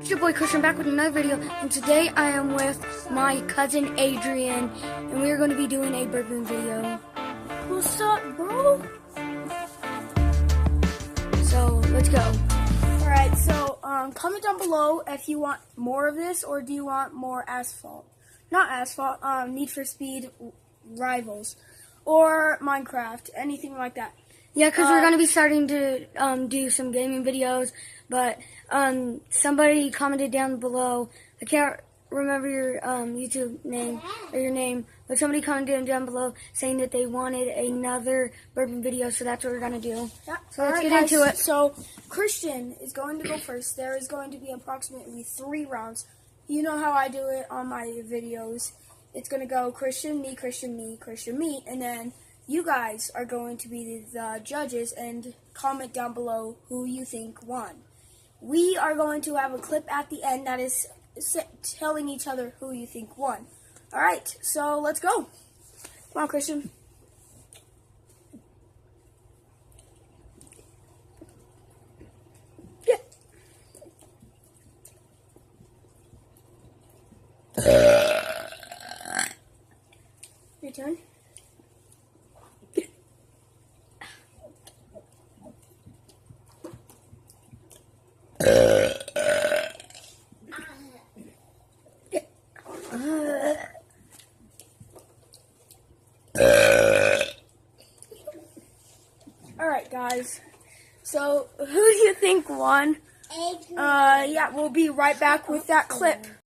It's your boy Christian back with another video, and today I am with my cousin Adrian, and we are going to be doing a burping video. What's up, bro? So, let's go. Alright, so comment down below if you want more of this, or do you want more asphalt? Not asphalt, Need for Speed Rivals, or Minecraft, anything like that. Yeah, because we're going to be starting to do some gaming videos, but somebody commented down below, I can't remember your YouTube name, or your name, but somebody commented down below saying that they wanted another burping video, so that's what we're going to do. Yeah. So let's get into it. So Christian is going to go first. There is going to be approximately 3 rounds. You know how I do it on my videos. It's going to go Christian, me, and then you guys are going to be the judges and comment down below who you think won. We are going to have a clip at the end that is telling each other who you think won. Alright, so let's go. Come on, Christian. Yeah. Your turn. Alright, guys. So, who do you think won? Yeah, we'll be right back with that clip.